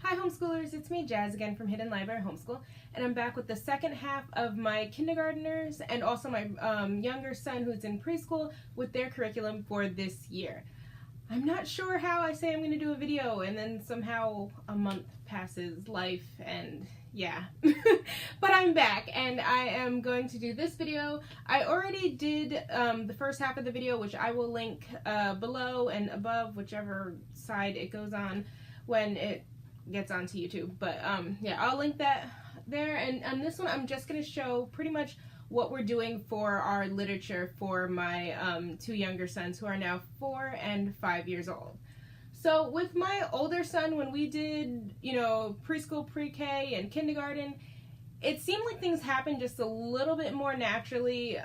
Hi homeschoolers, it's me Jazz again from Hidden Library Homeschool, and I'm back with the second half of my kindergartners and also my younger son who's in preschool with their curriculum for this year. I'm not sure how I say I'm going to do a video and then somehow a month passes, life, and yeah. But I'm back and I am going to do this video. I already did the first half of the video, which I will link below and above, whichever side it goes on when it gets onto YouTube. But yeah, I'll link that there. And on this one, I'm just going to show pretty much what we're doing for our literature for my two younger sons who are now 4 and 5 years old. So with my older son, when we did, preschool, pre-K, and kindergarten, it seemed like things happened just a little bit more naturally.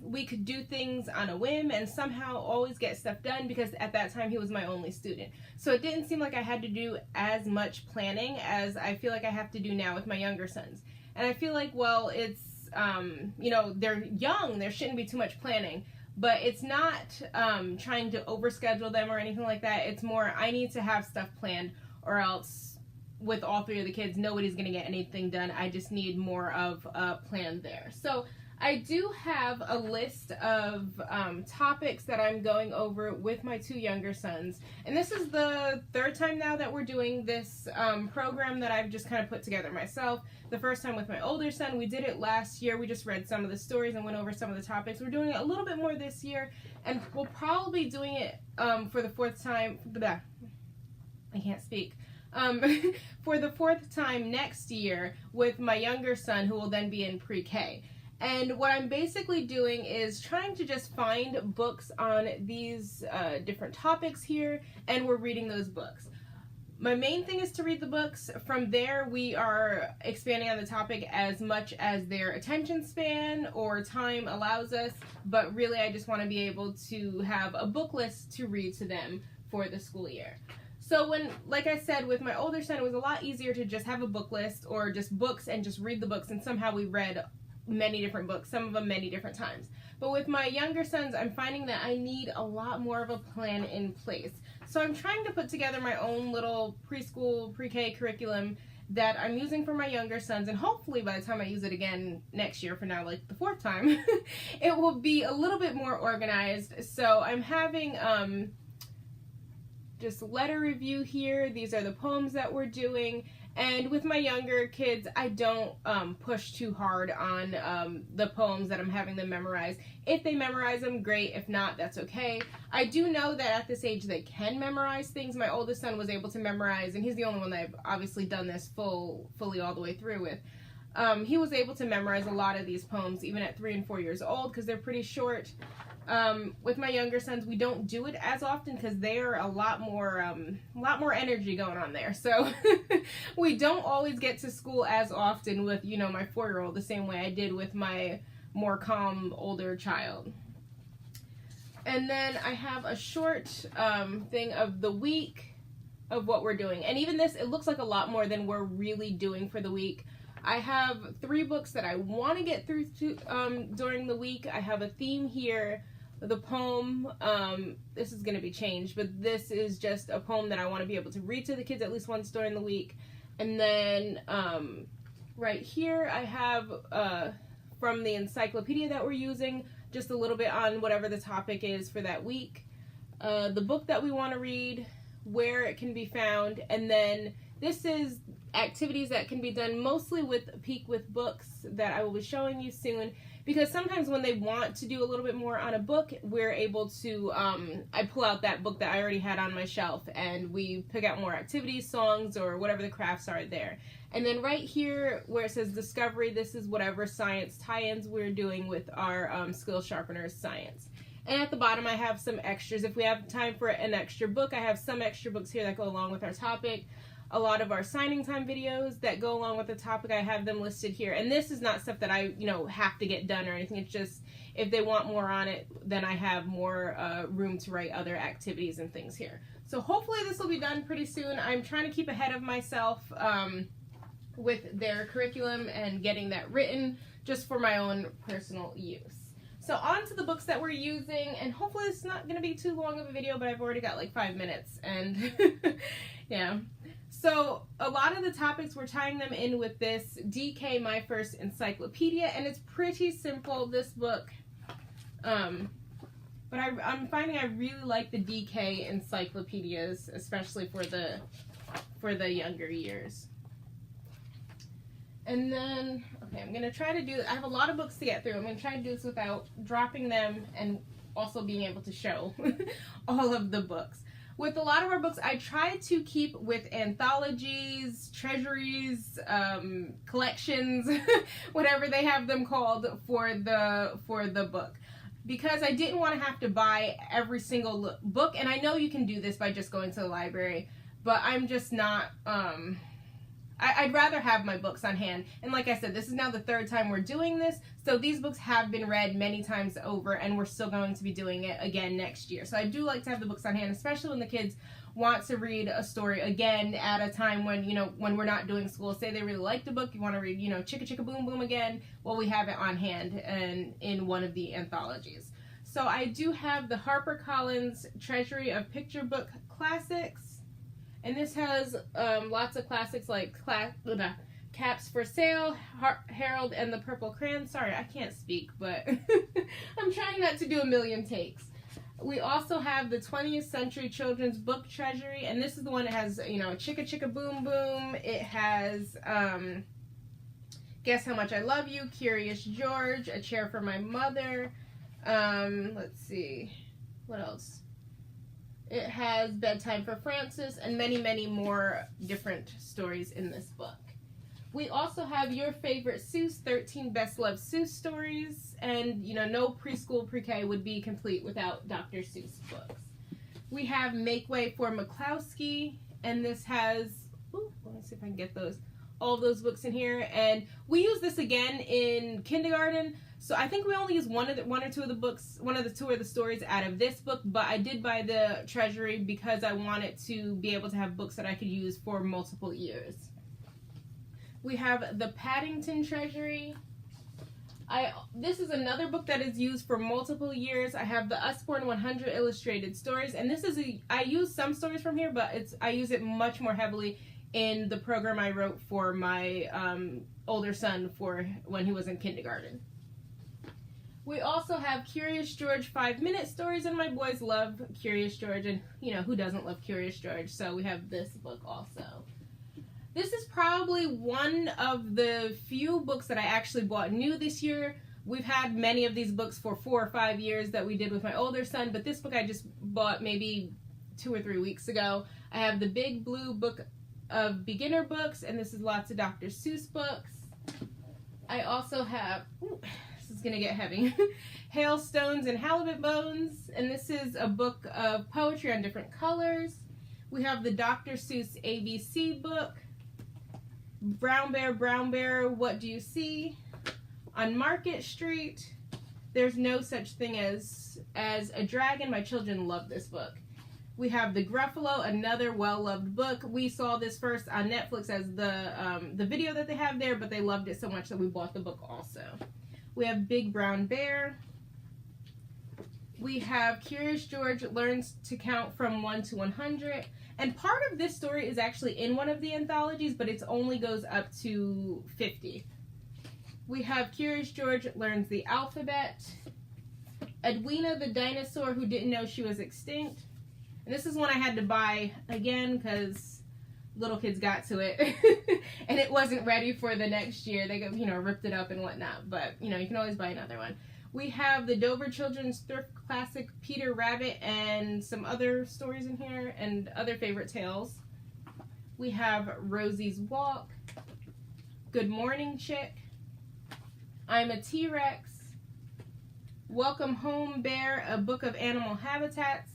We could do things on a whim and somehow always get stuff done because at that time he was my only student. So it didn't seem like I had to do as much planning as I feel like I have to do now with my younger sons. And I feel like, well, it's, they're young, there shouldn't be too much planning. But it's not trying to overschedule them or anything like that. It's more, I need to have stuff planned or else with all 3 of the kids, nobody's going to get anything done. I just need more of a plan there. So I do have a list of topics that I'm going over with my 2 younger sons. And this is the 3rd time now that we're doing this program that I've just kind of put together myself. The first time with my older son, we did it last year. We just read some of the stories and went over some of the topics. We're doing it a little bit more this year, and we'll probably be doing it for the 4th time. I can't speak. For the 4th time next year with my younger son, who will then be in pre-K. And what I'm basically doing is trying to just find books on these different topics here, and we're reading those books. My main thing is to read the books. From there, we are expanding on the topic as much as their attention span or time allows us, but really I just want to be able to have a book list to read to them for the school year. So when, like I said, with my older son, it was a lot easier to just have a book list or just books and just read the books, and somehow we read many different books, some of them many different times. But with my younger sons, I'm finding that I need a lot more of a plan in place. So I'm trying to put together my own little preschool, pre-K curriculum that I'm using for my younger sons, and hopefully by the time I use it again next year, for now like the 4th time, it will be a little bit more organized. So I'm having just letter review here. These are the poems that we're doing. And with my younger kids, I don't push too hard on the poems that I'm having them memorize. If they memorize them, great. If not, that's okay. I do know that at this age they can memorize things. My oldest son was able to memorize, and he's the only one that I've obviously done this fully all the way through with. He was able to memorize a lot of these poems even at 3 and 4 years old because they're pretty short. With my younger sons, we don't do it as often because they are a lot more energy going on there. So we don't always get to school as often with, my 4-year-old the same way I did with my more calm older child. And then I have a short thing of the week of what we're doing. And even this, it looks like a lot more than we're really doing for the week. I have 3 books that I want to get through during the week. I have a theme here. The poem, this is going to be changed, but this is just a poem that I want to be able to read to the kids at least once during the week. And then right here I have from the encyclopedia that we're using, just a little bit on whatever the topic is for that week. The book that we want to read, where it can be found, and then this is activities that can be done mostly with Peek with Books that I will be showing you soon, because sometimes when they want to do a little bit more on a book, we're able to, I pull out that book that I already had on my shelf and we pick out more activities, songs, or whatever the crafts are there. And then right here where it says Discovery, this is whatever science tie-ins we're doing with our Skill Sharpeners Science. And at the bottom I have some extras. If we have time for an extra book, I have some extra books here that go along with our topic. A lot of our signing time videos that go along with the topic, I have them listed here. And this is not stuff that I, have to get done or anything. It's just if they want more on it, then I have more room to write other activities and things here. So hopefully this will be done pretty soon. I'm trying to keep ahead of myself with their curriculum and getting that written just for my own personal use. So on to the books that we're using, and hopefully it's not going to be too long of a video, but I've already got like 5 minutes, and yeah. So a lot of the topics, we're tying them in with this DK My First Encyclopedia, and it's pretty simple, this book. But I'm finding I really like the DK encyclopedias, especially for the younger years. And then, okay, I'm going to try to do, I have a lot of books to get through. I'm going to try to do this without dropping them and also being able to show all of the books. With a lot of our books, I try to keep with anthologies, treasuries, collections, whatever they have them called for the book. Because I didn't want to have to buy every single book, and I know you can do this by just going to the library, but I'm just not, I'd rather have my books on hand. And like I said, this is now the 3rd time we're doing this, so these books have been read many times over, and we're still going to be doing it again next year. So I do like to have the books on hand, especially when the kids want to read a story again at a time when, you know, when we're not doing school. Say they really like the book, you want to read, you know, Chicka Chicka Boom Boom again, well, we have it on hand and in one of the anthologies. So I do have the HarperCollins Treasury of Picture Book Classics, and this has lots of classics like Caps for Sale, Harold and the Purple Crayon. Sorry, I can't speak, but I'm trying not to do a million takes. We also have the 20th Century Children's Book Treasury, and this is the one that has, you know, Chicka Chicka Boom Boom. It has Guess How Much I Love You, Curious George, A Chair for My Mother. Let's see, what else? It has Bedtime for Francis and many, many more different stories in this book. We also have Your Favorite Seuss, 13 Best Loved Seuss Stories, and, you know, no preschool pre-K would be complete without Dr. Seuss books. We have Make Way for Miklowski, and this has, let me see if I can get all those books in here, and we use this again in kindergarten, so I think we only use one or two of the stories out of this book, but I did buy the treasury because I wanted to be able to have books that I could use for multiple years. We have the Paddington Treasury. This is another book that is used for multiple years. I have the Usborne 100 Illustrated Stories, and this is I use some stories from here, but I use it much more heavily in the program I wrote for my older son for when he was in kindergarten. We also have Curious George 5-minute stories, and my boys love Curious George, and, you know, who doesn't love Curious George? So we have this book also. This is probably one of the few books that I actually bought new this year. We've had many of these books for 4 or 5 years that we did with my older son, but this book I just bought maybe 2 or 3 weeks ago. I have the Big Blue Book of Beginner Books, and this is lots of Dr. Seuss books. I also have, this is going to get heavy, Hailstones and Halibut Bones, and this is a book of poetry on different colors. We have the Dr. Seuss ABC book. Brown Bear, What Do You See? On Market Street, There's No Such Thing as a Dragon. My children love this book. We have The Gruffalo, another well-loved book. We saw this first on Netflix as the video that they have there, but they loved it so much that we bought the book also. We have Big Brown Bear. We have Curious George Learns to Count from 1 to 100. And part of this story is actually in one of the anthologies, but it only goes up to 50. We have Curious George Learns the Alphabet. Edwina the Dinosaur Who Didn't Know She Was Extinct. And this is one I had to buy again because little kids got to it. And it wasn't ready for the next year. They, you know, ripped it up and whatnot. But, you know, you can always buy another one. We have the Dover Children's Thrift Classic, Peter Rabbit, and some other stories in here, and other favorite tales. We have Rosie's Walk, Good Morning Chick, I'm a T-Rex, Welcome Home Bear, a book of animal habitats,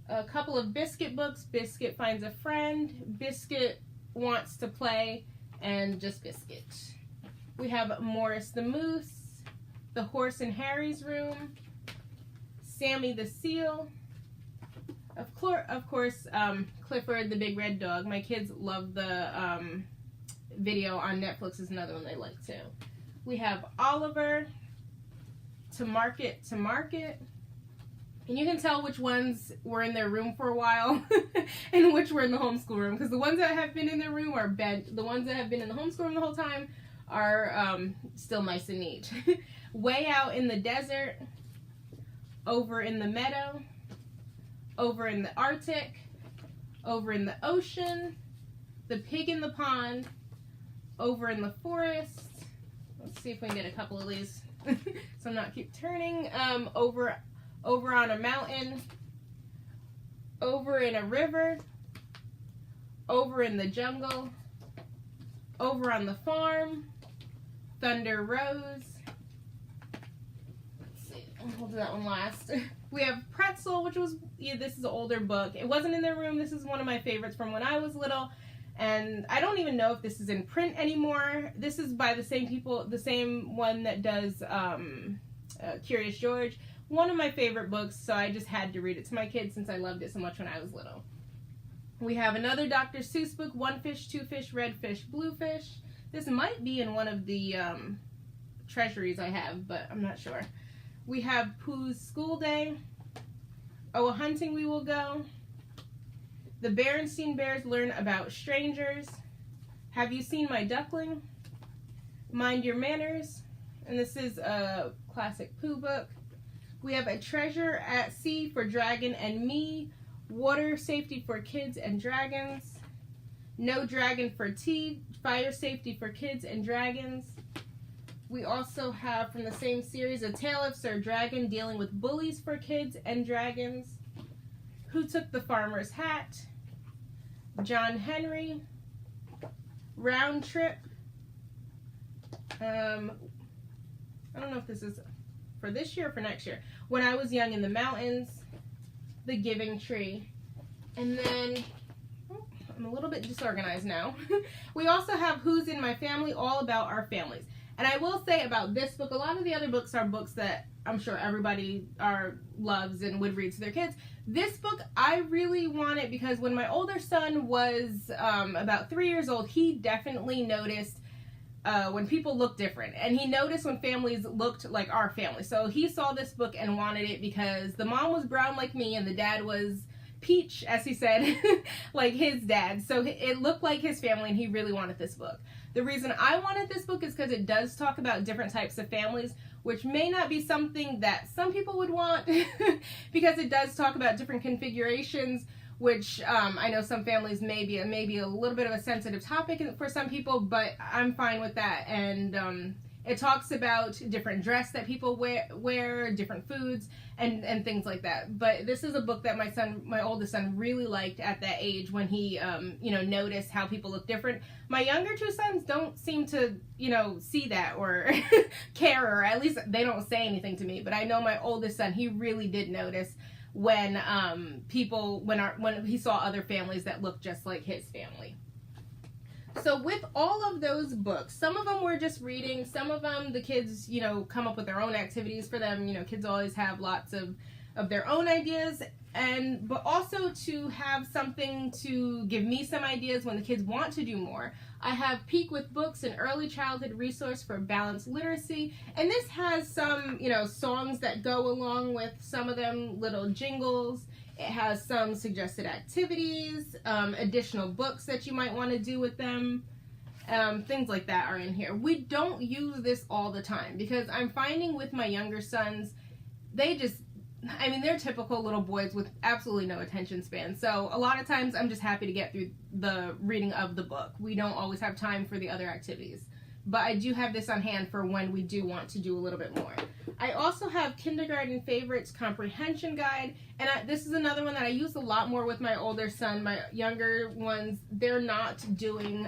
a couple of Biscuit books, Biscuit Finds a Friend, Biscuit Wants to Play, and just Biscuit. We have Morris the Moose, The Horse in Harry's Room, Sammy the Seal, of course, Clifford the Big Red Dog. My kids love the video on Netflix, is another one they like too. We have Oliver, To Market, And you can tell which ones were in their room for a while and which were in the homeschool room, because the ones that have been in their room are bent. The ones that have been in the homeschool room the whole time are still nice and neat. Way Out in the Desert, Over in the Meadow, Over in the Arctic, Over in the Ocean, The Pig in the Pond, Over in the Forest. Let's see if we can get a couple of these so I'm not keep turning. Over on a Mountain, Over in a River, Over in the Jungle, Over on the Farm, Thunder Rose. Let's see, we'll do that one last. We have Pretzel, which was, this is an older book. It wasn't in their room. This is one of my favorites from when I was little. And I don't even know if this is in print anymore. This is by the same people, the same one that does Curious George. One of my favorite books, so I just had to read it to my kids since I loved it so much when I was little. We have another Dr. Seuss book, One Fish, Two Fish, Red Fish, Blue Fish. This might be in one of the treasuries I have, but I'm not sure. We have Pooh's School Day, Oh, A Hunting We Will Go, The Berenstain Bears Learn About Strangers, Have You Seen My Duckling, Mind Your Manners, and this is a classic Pooh book. We have A Treasure at Sea for Dragon and Me, Water Safety for Kids and Dragons, No Dragon for Tea, Fire Safety for Kids and Dragons. We also have from the same series A Tale of Sir Dragon Dealing with Bullies for Kids and Dragons, Who Took the Farmer's Hat, John Henry, Round Trip. I don't know if this is for this year or for next year. When I Was Young in the Mountains, The Giving Tree. And then, I'm a little bit disorganized now. We also have Who's in My Family, All About Our Families. And I will say about this book, a lot of the other books are books that I'm sure everybody loves and would read to their kids. This book, I really want it because when my older son was about 3 years old, he definitely noticed when people look different. And he noticed when families looked like our family. So he saw this book and wanted it because the mom was brown like me and the dad was peach, as he said, like his dad. So it looked like his family and he really wanted this book. The reason I wanted this book is because it does talk about different types of families, which may not be something that some people would want because it does talk about different configurations, which I know some families may be a little bit of a sensitive topic for some people, but I'm fine with that. And it talks about different dress that people wear, different foods, and things like that. But this is a book that my oldest son, really liked at that age when he, noticed how people look different. My younger two sons don't seem to, see that or care, or at least they don't say anything to me. But I know my oldest son, he really did notice when when he saw other families that looked just like his family. So with all of those books, some of them we're just reading, some of them the kids, come up with their own activities for them. Kids always have lots of their own ideas, but also to have something to give me some ideas when the kids want to do more. I have Peek with Books, an early childhood resource for balanced literacy, and this has some, songs that go along with some of them, little jingles. It has some suggested activities, additional books that you might want to do with them. Things like that are in here. We don't use this all the time because I'm finding with my younger sons, they're typical little boys with absolutely no attention span. So a lot of times I'm just happy to get through the reading of the book. We don't always have time for the other activities. But I do have this on hand for when we do want to do a little bit more. I also have Kindergarten Favorites Comprehension Guide, and this is another one that I use a lot more with my older son. My younger ones, they're not doing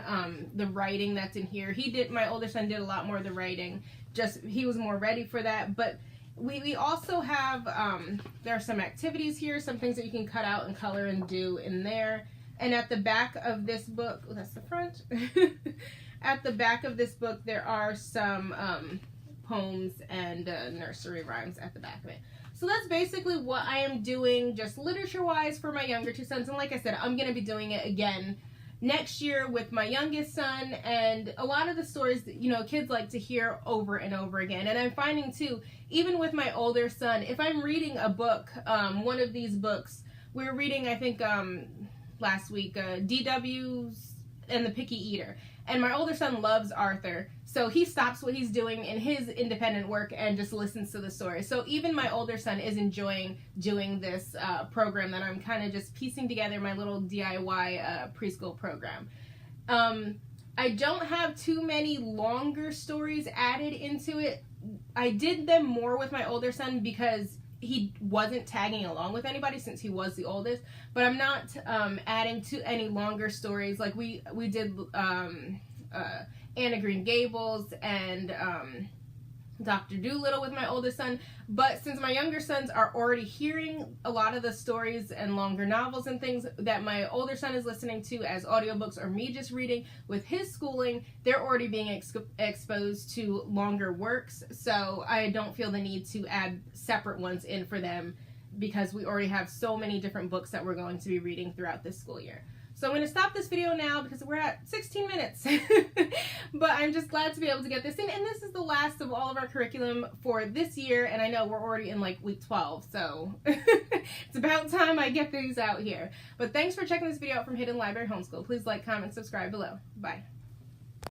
the writing that's in here. My older son did a lot more of the writing. He was more ready for that. But we also have, there are some activities here, some things that you can cut out and color and do in there. And at the back of this book, that's the front. At the back of this book, there are some poems and nursery rhymes at the back of it. So that's basically what I am doing, just literature-wise, for my younger two sons. And like I said, I'm going to be doing it again next year with my youngest son, and a lot of the stories that, you know, kids like to hear over and over again. And I'm finding too, even with my older son, if I'm reading a book, one of these books, we were reading, I think, last week, DW's and the Picky Eater. And my older son loves Arthur, so he stops what he's doing in his independent work and just listens to the story. So even my older son is enjoying doing this program that I'm kind of just piecing together, my little DIY preschool program. I don't have too many longer stories added into it. I did them more with my older son because he wasn't tagging along with anybody since he was the oldest, but I'm not adding to any longer stories. Like we did Anna Green Gables and Dr. Dolittle with my oldest son, but since my younger sons are already hearing a lot of the stories and longer novels and things that my older son is listening to as audiobooks or me just reading with his schooling, they're already being exposed to longer works, so I don't feel the need to add separate ones in for them because we already have so many different books that we're going to be reading throughout this school year. So I'm going to stop this video now because we're at 16 minutes. But I'm just glad to be able to get this in. And this is the last of all of our curriculum for this year. And I know we're already in like week 12. So it's about time I get these out here. But thanks for checking this video out from Hidden Library Homeschool. Please like, comment, subscribe below. Bye.